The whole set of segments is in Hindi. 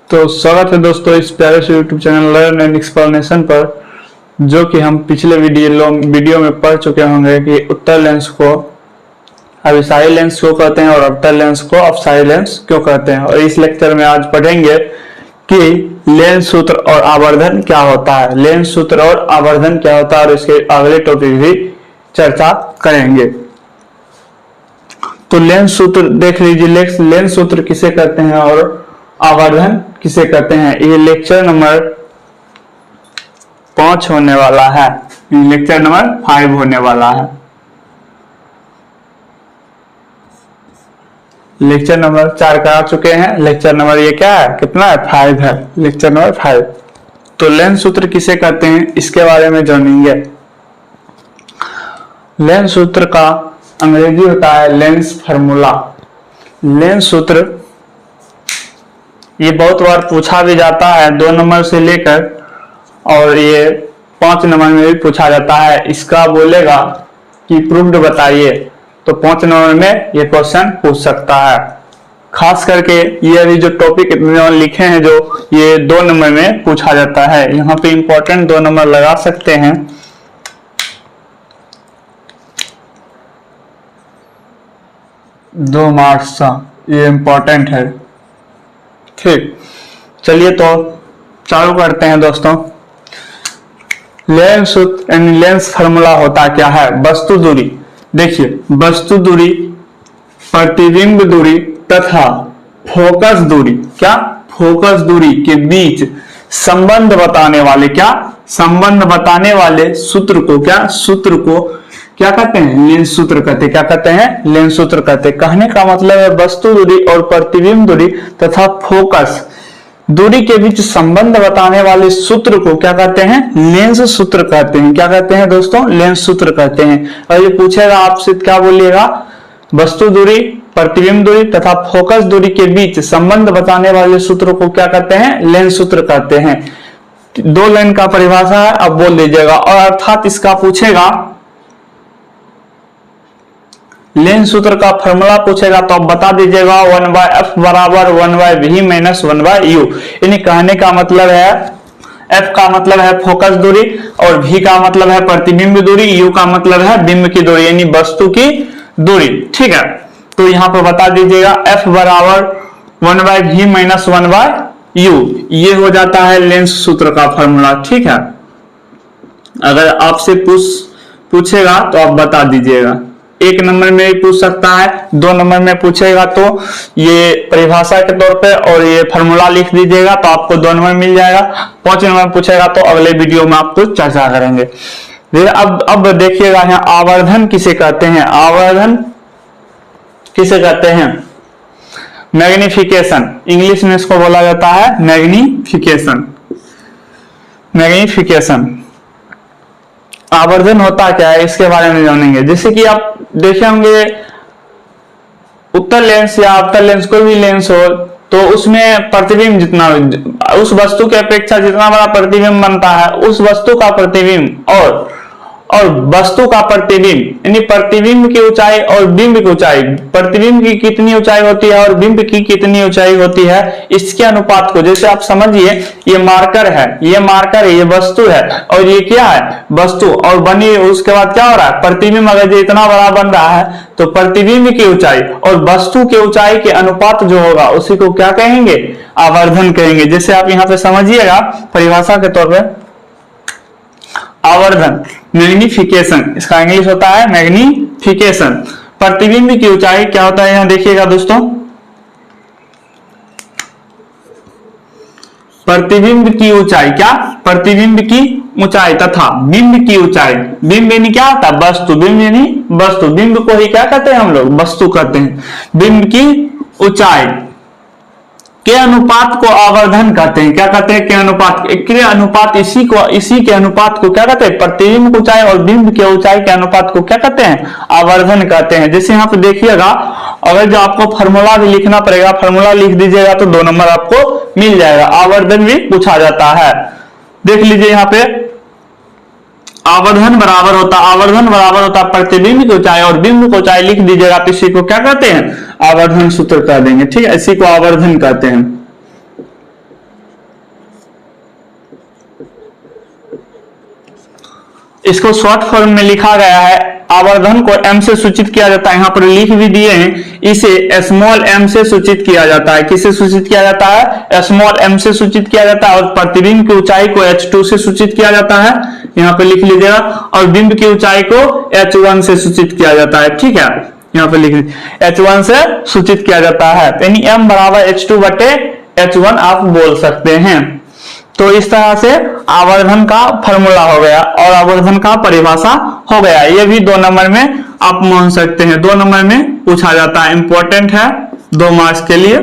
तो स्वागत है दोस्तों इस प्यारे से YouTube channel learn and explanation पर, जो कि हम पिछले वीडियो में पढ़ चुके होंगे कि उत्तर लेंस को अभिसारी लेंस क्यों कहते हैं और अवतल लेंस को अपसारी लेंस क्यों कहते हैं। और इस लेक्चर में आज पढ़ेंगे कि लेंस सूत्र और आवर्धन क्या होता है, लेंस सूत्र और आवर्धन क्या होता है, और इसके अगले टॉपिक भी चर्चा करेंगे। तो लेंस सूत्र देख लीजिए, लेंस सूत्र किसे कहते हैं और आवर्धन किसे कहते हैं। ये लेक्चर नंबर 5 होने वाला है, लेक्चर नंबर 5 होने वाला है। लेक्चर नंबर 4 करा चुके हैं, लेक्चर नंबर ये क्या है, कितना है, 5 है, लेक्चर नंबर 5। तो लेंस सूत्र किसे कहते हैं इसके बारे में जानेंगे। लेंस सूत्र का अंग्रेजी होता है लेंस फार्मूला। लेंस सूत्र ये बहुत बार पूछा भी जाता है 2 नंबर से लेकर, और ये 5 नंबर में भी पूछा जाता है। इसका बोलेगा कि प्रूव्ड बताइए, तो 5 नंबर में ये क्वेश्चन पूछ सकता है। खास करके ये अभी जो टॉपिक लिखे हैं जो ये 2 नंबर में पूछा जाता है, यहाँ पे इंपॉर्टेंट 2 नंबर लगा सकते हैं। दो मार्क्स का ये इंपॉर्टेंट है। ठीक, चलिए तो चालू करते हैं दोस्तों। लेंस सूत्र यानी लेंस फार्मूला होता क्या है। वस्तु दूरी, देखिए वस्तु दूरी, प्रतिबिंब दूरी तथा फोकस दूरी, क्या फोकस दूरी के बीच संबंध बताने वाले, क्या संबंध बताने वाले सूत्र को, क्या सूत्र को क्या कहते हैं, लेंस सूत्र कहते हैं। क्या कहते हैं, लेंस सूत्र कहते हैं। कहने का मतलब है वस्तु दूरी और प्रतिबिंब दूरी तथा फोकस दूरी के बीच संबंध बताने वाले सूत्र को क्या कहते हैं, लेंस सूत्र कहते हैं। क्या कहते हैं दोस्तों, लेंस सूत्र कहते हैं। और ये पूछेगा आपसे, क्या बोलिएगा, वस्तु दूरी, प्रतिबिंब दूरी तथा फोकस दूरी के बीच संबंध बताने वाले सूत्र को क्या कहते हैं, लेंस सूत्र कहते हैं। 2 लाइन का परिभाषा है, अब बोल दीजिएगा। और अर्थात इसका पूछेगा, लेंस सूत्र का फॉर्मूला पूछेगा तो आप बता दीजिएगा 1/f बराबर 1/v माइनस 1/u। यानी कहने का मतलब है, f का मतलब है फोकस दूरी और v का मतलब है प्रतिबिंब दूरी, u का मतलब है बिंब की दूरी यानी वस्तु की दूरी। ठीक है, तो यहाँ पर बता दीजिएगा f बराबर 1/v माइनस 1/u, ये हो जाता है लेंस सूत्र का फॉर्मूला। ठीक है, अगर आपसे पूछेगा तो आप बता दीजिएगा। 1 नंबर में भी पूछ सकता है, 2 नंबर में पूछेगा तो ये परिभाषा के तौर पे और ये फार्मूला लिख दीजिएगा तो आपको 2 नंबर मिल जाएगा। 5 नंबर पूछेगा तो अगले वीडियो में आपको चर्चा करेंगे। अब देखिएगा यहाँ आवर्धन किसे कहते हैं। आवर्धन किसे कहते हैं, मैग्निफिकेशन, इंग्लिश में इसको बोला जाता है मैग्निफिकेशन। मैग्निफिकेशन आवर्धन होता क्या है इसके बारे में जानेंगे। जैसे कि आप देखे होंगे उत्तल लेंस या अवतल लेंस, कोई भी लेंस हो तो उसमें प्रतिबिंब जितना, उस वस्तु के अपेक्षा जितना बड़ा प्रतिबिंब बनता है, उस वस्तु का प्रतिबिंब और वस्तु का प्रतिबिंब यानी प्रतिबिंब की ऊंचाई और बिंब की ऊंचाई, प्रतिबिंब की कितनी ऊंचाई होती है और बिंब की कितनी ऊंचाई होती है, इसके अनुपात को, जैसे आप समझिए ये मार्कर है, ये मार्कर है, ये वस्तु है और ये क्या है, वस्तु, और बनी उसके बाद क्या हो रहा है, प्रतिबिंब। अगर ये इतना बड़ा बन रहा है तो प्रतिबिंब की ऊंचाई और वस्तु के ऊंचाई के अनुपात जो होगा उसी को क्या कहेंगे, आवर्धन कहेंगे। जैसे आप यहाँ पे समझिएगा परिभाषा के तौर पर, आवर्धन मैग्निफिकेशन, इसका इंग्लिश होता है मैग्निफिकेशन। प्रतिबिंब की ऊंचाई क्या होता है, यहां देखिएगा दोस्तों, प्रतिबिंब की ऊंचाई, क्या प्रतिबिंब की ऊंचाई तथा बिंब की ऊंचाई। बिंब यानी क्या होता है, वस्तु, बिंब यानी वस्तु, बिंब को ही क्या कहते हैं हम लोग, वस्तु कहते हैं। बिंब की ऊंचाई के अनुपात को आवर्धन कहते हैं। क्या कहते हैं, के अनुपात, के अनुपात, इसी के अनुपात को क्या कहते हैं, प्रतिबिंब की ऊंचाई और बिंब के ऊंचाई के अनुपात को क्या कहते हैं, आवर्धन कहते हैं। जैसे यहाँ पे देखिएगा, अगर जो आपको फार्मूला भी लिखना पड़ेगा, फार्मूला लिख दीजिएगा तो 2 नंबर आपको मिल जाएगा। आवर्धन भी पूछा जाता है, देख लीजिए यहाँ पे, आवर्धन बराबर होता प्रतिबिंब की ऊंचाई और बिंब की ऊंचाई लिख दीजिएगा तो इसी को क्या कहते हैं, आवर्धन सूत्र कह देंगे। ठीक है, इसी को आवर्धन कहते हैं। इसको शॉर्ट फॉर्म में लिखा गया है। आवर्धन को m से सूचित किया जाता है, यहाँ पर लिख भी दिए हैं, इसे स्मॉल m से सूचित किया जाता है। किससे सूचित किया जाता है? स्मॉल m से सूचित किया जाता है। और प्रतिबिंब की ऊंचाई को h2 से सूचित किया जाता है, यहाँ पे लिख लीजिएगा। और बिंब की ऊंचाई को h1 से सूचित किया जाता है, ठीक है, यहाँ पे लिख लीजिए h1 से सूचित किया जाता है। यानी m बराबर h2 बटे h1 आप बोल सकते हैं। तो इस तरह से आवर्धन का फॉर्मूला हो गया और आवर्धन का परिभाषा हो गया। ये भी 2 नंबर में आप मान सकते हैं, 2 नंबर में पूछा जाता है, इंपॉर्टेंट है 2 मार्क्स के लिए,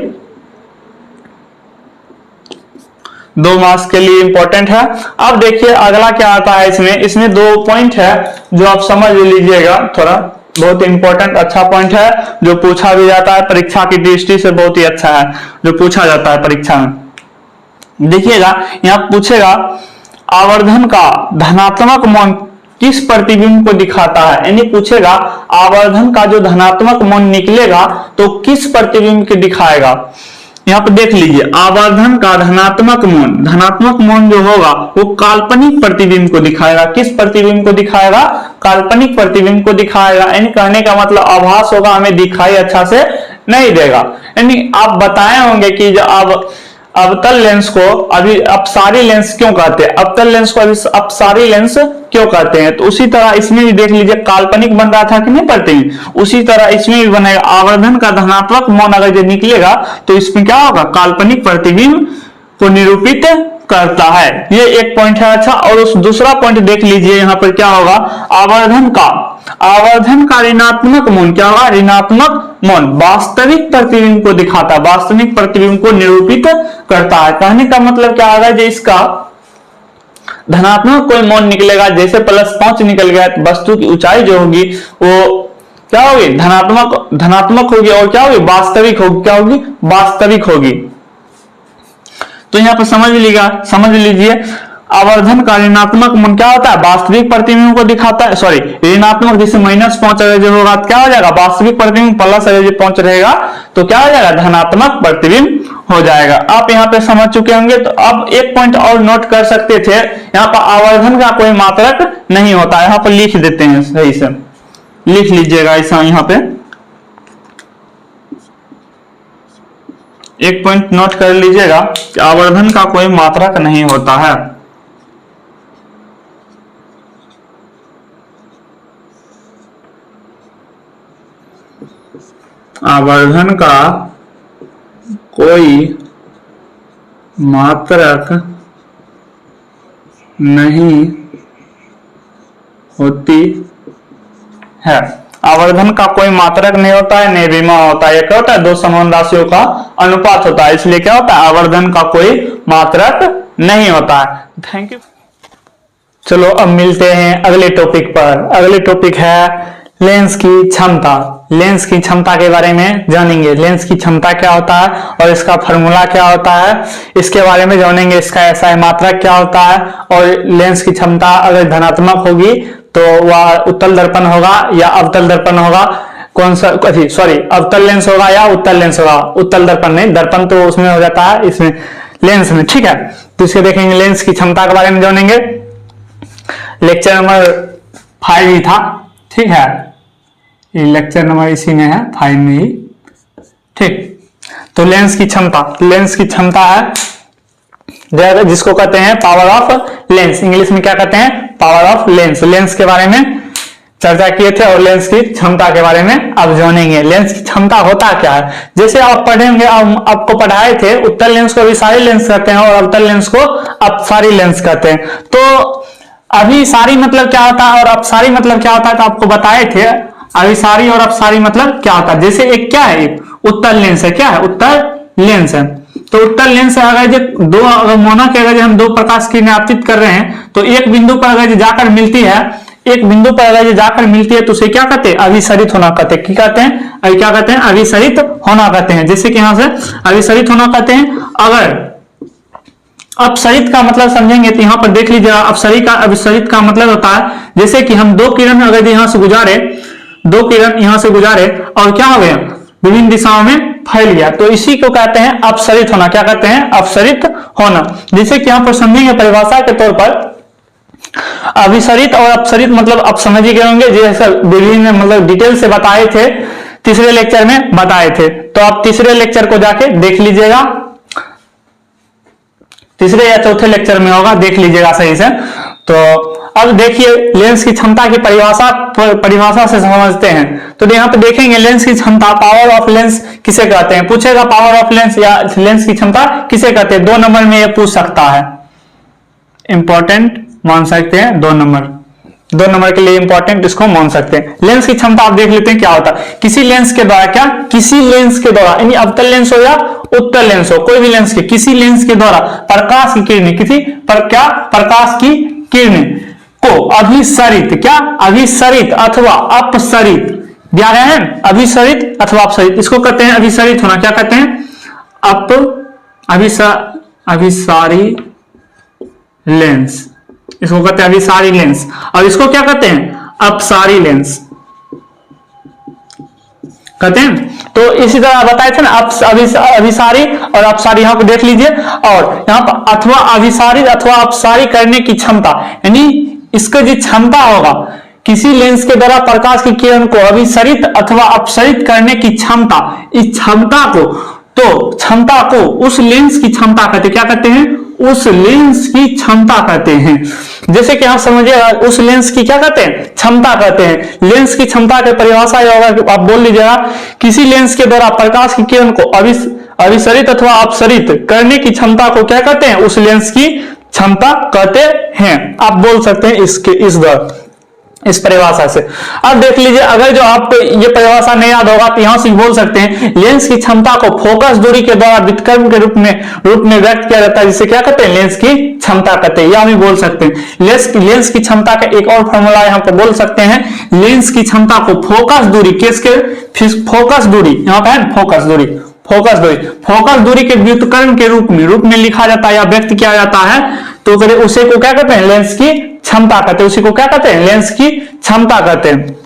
2 मार्क्स के लिए इंपॉर्टेंट है। अब देखिए अगला क्या आता है इसमें 2 पॉइंट है जो आप समझ लीजिएगा, थोड़ा बहुत इंपॉर्टेंट अच्छा पॉइंट है जो पूछा भी जाता है परीक्षा की दृष्टि से, बहुत ही अच्छा है जो पूछा जाता है परीक्षा में। देखिएगा यहाँ पूछेगा आवर्धन का धनात्मक मौन किस प्रतिबिंब को दिखाता है, यानी पूछेगा आवर्धन का जो धनात्मक मौन निकलेगा तो किस प्रतिबिंब को दिखाएगा। यहाँ पे देख लीजिए आवर्धन का धनात्मक मौन जो होगा वो काल्पनिक प्रतिबिंब को दिखाएगा। किस प्रतिबिंब को दिखाएगा? काल्पनिक प्रतिबिंब को दिखाएगा। यानी कहने का मतलब आभास होगा, हमें दिखाई अच्छा से नहीं देगा। यानी आप बताए होंगे कि जो अवतल लेंस को अभी अपसारी लेंस क्यों कहते हैं, अवतल लेंस को अभी अपसारी लेंस क्यों कहते हैं। तो उसी तरह इसमें भी देख लीजिए काल्पनिक बन रहा था कि नहीं पढ़ते हैं, उसी तरह इसमें भी बनेगा। आवर्धन का धनात्मक मौन अगर जो निकलेगा तो इसमें क्या होगा? काल्पनिक प्रतिबिंब को निरूपित करता है। ये एक पॉइंट है। अच्छा, और उस दूसरा पॉइंट देख लीजिए, यहाँ पर क्या होगा? आवर्धन का ऋणात्मक मौन क्या होगा? ऋणात्मक मौन वास्तविक प्रतिबिंब को दिखाता है, वास्तविक प्रतिबिंब को निरूपित करता है। कहने का मतलब क्या होगा? जो इसका धनात्मक कोई मौन निकलेगा, जैसे +5 निकल गया तो वस्तु की ऊंचाई जो होगी वो क्या होगी? धनात्मक होगी और क्या होगी? वास्तविक होगी। क्या होगी? वास्तविक होगी। तो यहाँ पर समझ लीजिए आवर्धन का ऋणात्मक मौन क्या होता है? वास्तविक प्रतिबिंब को दिखाता है। सॉरी, ऋणात्मक जैसे -5 अगर जो होगा क्या हो जाएगा? वास्तविक प्रतिबिंब, प्लस अगर जो 5 रहेगा तो क्या हो जाएगा? धनात्मक प्रतिबिंब हो जाएगा। आप यहाँ पे समझ चुके होंगे। तो अब एक पॉइंट और नोट कर सकते थे, यहाँ पर आवर्धन का कोई मात्रक नहीं होता है। यहाँ पर लिख देते हैं, सही से लिख लीजिएगा ऐसा। यहाँ पे एक पॉइंट नोट कर लीजिएगा कि आवर्धन का कोई मात्रक नहीं होता है। आवर्धन का कोई मात्रक नहीं होती है। आवर्धन का कोई मात्रक नहीं होता है, नहीं विमा होता है। क्या होता है? 2 समान राशियों का अनुपात होता है, इसलिए क्या होता है? आवर्धन का कोई मात्रक नहीं होता है। Thank you. चलो अब मिलते हैं अगले टॉपिक पर। अगले टॉपिक है लेंस की क्षमता। लेंस की क्षमता के बारे में जानेंगे। लेंस की क्षमता क्या होता है और इसका फॉर्मूला क्या होता है, इसके बारे में जानेंगे। इसका SI मात्रक क्या होता है और लेंस की क्षमता अगर धनात्मक होगी तो वह उत्तल दर्पण होगा या अवतल दर्पण होगा, कौन सा, सॉरी, अवतल लेंस होगा या उत्तल लेंस होगा। उत्तल दर्पण नहीं, दर्पण तो उसमें हो जाता है, इसमें लेंस में, ठीक है। तो इसके देखेंगे लेंस की क्षमता के बारे में जानेंगे। लेक्चर नंबर 5 ही था, ठीक है, ये लेक्चर नंबर इसी में है, 5 में ही, ठीक। तो लेंस की क्षमता है जिसको कहते हैं पावर ऑफ लेंस। इंग्लिश में क्या कहते हैं? Power of lens. लेंस के बारे में चर्चा किए थे और लेंस की क्षमता के बारे में अब जानेंगे। लेंस की क्षमता होता क्या है? जैसे आप पढ़ेंगे, आपको पढ़ाए थे उत्तल लेंस को अभिसारी लेंस कहते हैं और अवतल लेंस को अपसारी लेंस कहते हैं। तो अभिसारी मतलब क्या होता है और अपसारी मतलब क्या होता है, तो आपको बताए थे। अभिसारी और अपसारी मतलब क्या होता है? जैसे एक क्या है, उत्तल लेंस है, क्या है? उत्तल लेंस है। तो उत्तल लेंस अगर मोना के अगर हम 2 प्रकाश किरणें आपतित कर रहे हैं तो एक बिंदु पर अगर जाकर मिलती है, तो उसे क्या कहते हैं? अभिसरित होना कहते हैं। क्या कहते हैं? क्या कहते हैं? अभिसरित होना कहते हैं। जैसे कि यहां से अभिसरित होना कहते हैं। अगर अपसरित का मतलब समझेंगे तो यहाँ पर देख लीजिए, अभिसरित का मतलब होता है जैसे कि हम 2 किरण अगर यहाँ से गुजारे, 2 किरण यहाँ से गुजारे और क्या हो गया? विभिन्न दिशाओं में फैल गया, तो इसी को कहते हैं अपसरित होना। क्या कहते हैं? अपसरित होना। जैसे कि यहाँ पर समझेंगे परिभाषा के तौर पर, अभिसरित और अपसरित मतलब आप समझ ही गए होंगे, जैसे विभिन्न मतलब डिटेल से बताए थे, तीसरे लेक्चर में बताए थे। तो आप तीसरे लेक्चर को जाके देख लीजिएगा, तीसरे या चौथे लेक्चर में होगा, देख लीजिएगा सही से। तो अब देखिए लेंस की क्षमता की परिभाषा से समझते हैं। तो यहाँ पे देखेंगे लेंस की क्षमता, पावर ऑफ लेंस किसे कहते हैं, पूछेगा पावर ऑफ लेंस या लेंस की क्षमता किसे कहते हैं, 2 नंबर में ये पूछ सकता है, इंपॉर्टेंट मान सकते हैं 2 नंबर के लिए इंपॉर्टेंट इसको मान सकते हैं। लेंस की क्षमता आप देख लेते हैं क्या होता है, किसी लेंस के द्वारा, क्या किसी लेंस के द्वारा, यानी अवतल लेंस हो या उत्तल लेंस हो, कोई भी लेंस के, किसी लेंस के द्वारा प्रकाश की किरणें, प्रकाश की किरणें को अभिसरित, क्या अभिसरित अथवा अपसरित दिया गया है, अभिसरित अथवा अपसरित, इसको कहते हैं अभिसरित होना, क्या कहते हैं अभिसारी लेंस, इसको कहते हैं अभिसारी लेंस, और इसको क्या कहते हैं अपसारी लेंस कहते हैं। तो इसी तरह बताए थे ना अभिसारी और अपसारी, यहां पर देख लीजिए, और यहां पर अथवा अभिसारी अथवा अपसारी करने की क्षमता, यानी इसका जो क्षमता होगा, किसी लेंस के द्वारा प्रकाश की किरण को अभिसरित अथवा अपसरित करने की क्षमता, इस क्षमता को, तो क्षमता को उस लेंस की क्षमता कहते हैं, क्या कहते हैं, उस लेंस की क्षमता कहते हैं। जैसे कि आप समझिए उस लेंस की क्या कहते हैं, क्षमता कहते हैं। लेंस की क्षमता की परिभाषा होगा, आप बोल लीजिएगा, किसी लेंस के द्वारा प्रकाश की किरण को अभिसरित अथवा अपसरित करने की क्षमता को क्या कहते हैं, उस लेंस की क्षमता कहते हैं। आप बोल सकते हैं इस परिभाषा से। अब देख लीजिए, अगर जो आपको ये परिभाषा नहीं याद होगा तो यहां से बोल सकते हैं, लेंस की क्षमता को फोकस दूरी के द्वारा व्युत्क्रम के रूप में व्यक्त किया जाता है, जिसे क्या कहते हैं, लेंस की क्षमता कहते हैं, या हम बोल सकते हैं लेंस की क्षमता का एक और फॉर्मूला यहां पर बोल सकते हैं, लेंस की क्षमता को फोकस दूरी, फोकस दूरी, यहां पर है फोकस दूरी के व्युत्क्रम के रूप में लिखा जाता है या व्यक्त किया जाता है, तो उसे को क्या कहते हैं, लेंस की क्षमता कहते हैं, उसी को क्या कहते हैं, लेंस की क्षमता कहते हैं।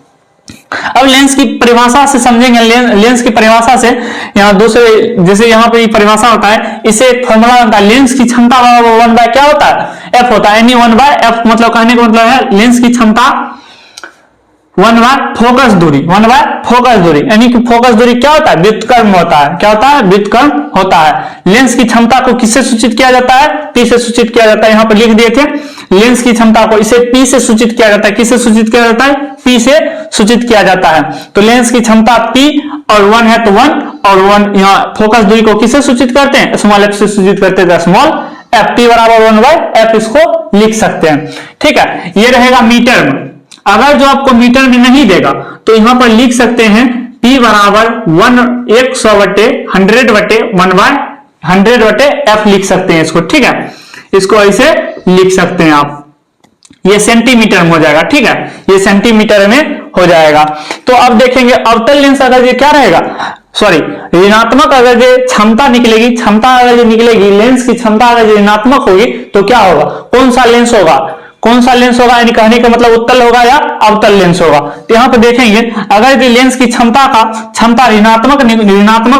अब लेंस की परिभाषा से समझेंगे, लेंस की परिभाषा से यहाँ दूसरे, जैसे यहाँ पे परिभाषा होता है, इसे एक फॉर्मूला बनता है, लेंस की क्षमता 1/, क्या होता है, एफ होता है, यानी 1/f, मतलब कहने का मतलब है लेंस की क्षमता 1/, फोकस दूरी, यानी कि फोकस दूरी क्या होता है, व्युत्क्रम होता है, क्या होता है, व्युत्क्रम होता है। लेंस की क्षमता को किससे सूचित किया जाता है, P से सूचित किया जाता है, यहां पर लिख दिए थे, लेंस की क्षमता को इसे P से सूचित किया जाता है, किससे सूचित किया जाता है, P से सूचित किया जाता है। तो लेंस की क्षमता P और 1 है, तो 1 और 1, यहाँ फोकस दूरी को किससे सूचित करते हैं, स्मॉल f से सूचित करते हैं, स्मॉल f, P बराबर 1/f, इसको लिख सकते हैं। ठीक है, ये रहेगा मीटर में। अगर जो आपको मीटर में नहीं देगा तो यहां पर लिख सकते हैं P बराबर 100/100/1/100/f लिख सकते हैं इसको। ठीक है, इसको ऐसे लिख सकते हैं आप, ये सेंटीमीटर में हो जाएगा। ठीक है, ये सेंटीमीटर में हो जाएगा। तो अब देखेंगे अवतल लेंस अगर ये क्या रहेगा, सॉरी ऋणात्मक अगर ये क्षमता निकलेगी, लेंस की क्षमता अगर ऋणात्मक होगी तो क्या होगा, कौन सा लेंस होगा, यानी कहने का मतलब उत्तल होगा या अवतल लेंस होगा। तो यहाँ पे देखेंगे अगर लेंस की क्षमता ऋणात्मक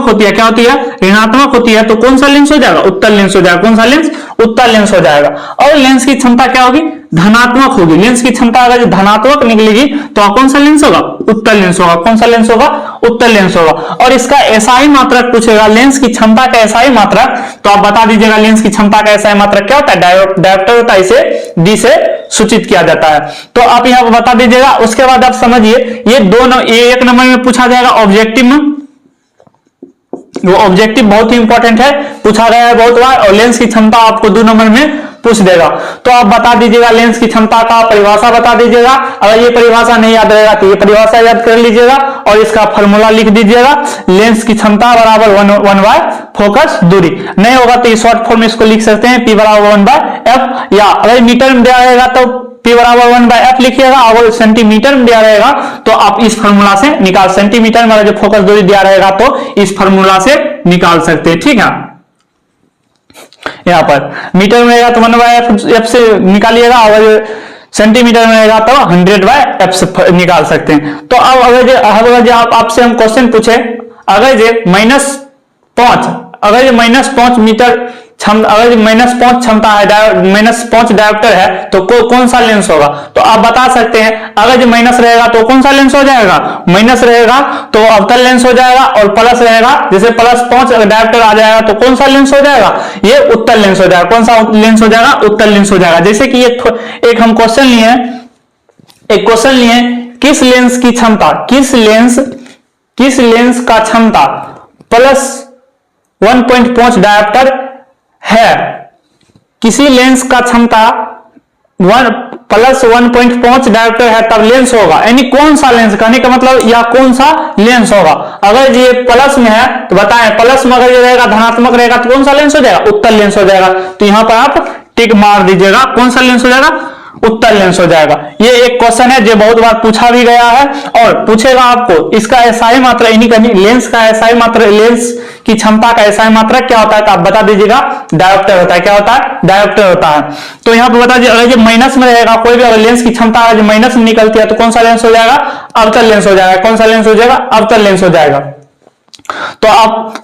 होती है, क्या होती है, ऋणात्मक होती है, तो कौन सा लेंस हो जाएगा, उत्तल लेंस हो जाएगा। कौन सा लेंस, उत्तल लेंस हो जाएगा। और लेंस की क्षमता क्या होगी, धनात्मक होगी। लेंस की क्षमता अगर धनात्मक निकलेगी तो कौन सा लेंस होगा, उत्तल लेंस होगा। कौन सा लेंस होगा, उत्तल लेंस होगा। और इसका एसआई मात्रक पूछेगा, लेंस की क्षमता का एसआई मात्रक, तो आप बता दीजिएगा लेंस की क्षमता का एसआई मात्रक क्या होता है, डायोप्टर होता है, इसे डी से सूचित किया जाता है। तो आप यहाँ पर बता दीजिएगा। उसके बाद आप समझिए ये एक नंबर में पूछा जाएगा ऑब्जेक्टिव में, वो ऑब्जेक्टिव बहुत ही इंपॉर्टेंट है, पूछा गया है बहुत बार। और लेंस की क्षमता आपको 2 नंबर में पूछ देगा। तो आप बता दीजिएगा लेंस की क्षमता का परिभाषा बता दीजिएगा। अगर ये परिभाषा नहीं याद रहेगा तो ये परिभाषा याद कर लीजिएगा और इसका फॉर्मूला लिख दीजिएगा, लेंस की क्षमता बराबर 1/, फोकस दूरी। नहीं होगा तो शॉर्ट फॉर्म में इसको लिख सकते हैं, P बराबर 1/f, या अगर मीटर में दिया रहेगा तो P बराबर 1/f लिखिएगा। अगर सेंटीमीटर में दिया रहेगा तो आप इस फॉर्मूला से निकाल, सेंटीमीटर में जो फोकस दूरी दिया रहेगा तो इस फॉर्मूला से निकाल सकते हैं। ठीक है, यहाँ पर मीटर में रहेगा तो 1/f से निकालिएगा, अगर सेंटीमीटर में रहेगा तो 100/f से निकाल सकते हैं। तो अब अगर आपसे हम क्वेश्चन पूछे, अगर ये -5 मीटर अगर -5 क्षमता है, -5 डायोप्टर है, तो कौन सा लेंस होगा? तो आप बता सकते हैं, अगर जो माइनस रहेगा तो कौन सा लेंस हो जाएगा? माइनस रहेगा तो अवतल लेंस हो जाएगा, और प्लस रहेगा, जैसे +5 डायोप्टर आ जाएगा तो कौन सा लेंस हो जाएगा? ये उत्तल लेंस हो जाएगा। कौन सा लेंस हो जाएगा? उत्तल लेंस हो जाएगा। जैसे कि एक हम क्वेश्चन लिए, किस लेंस की क्षमता, किस लेंस का क्षमता +1.5 डायोप्टर है? किसी लेंस का क्षमता +1.5 डायोप्टर है तब लेंस होगा, यानी कौन सा लेंस, कहने का मतलब या कौन सा लेंस होगा। अगर ये प्लस में है तो बताएं, प्लस में अगर ये रहेगा, धनात्मक रहेगा तो कौन सा लेंस हो जाएगा? उत्तल लेंस हो जाएगा। तो यहां पर आप टिक मार दीजिएगा, कौन सा लेंस हो जाएगा? उत्तल लेंस हो जाएगा। ये एक क्वेश्चन है जो बहुत बार पूछा भी गया है और पूछेगा आपको। इसका एसआई मात्रा यानी कि लेंस का एसआई मात्रा, लेंस की क्षमता का एसआई मात्रा क्या होता है? तो आप बता दीजिएगा, डायोप्टर होता है। क्या होता है? डायोप्टर होता है। तो यहां पर बता दीजिए, अगर जो माइनस में रहेगा, कोई भी अगर लेंस की क्षमता अगर माइनस में निकलती है तो कौन सा लेंस हो जाएगा? अवतल लेंस हो जाएगा। कौन सा लेंस हो जाएगा? अवतल लेंस हो जाएगा। तो आप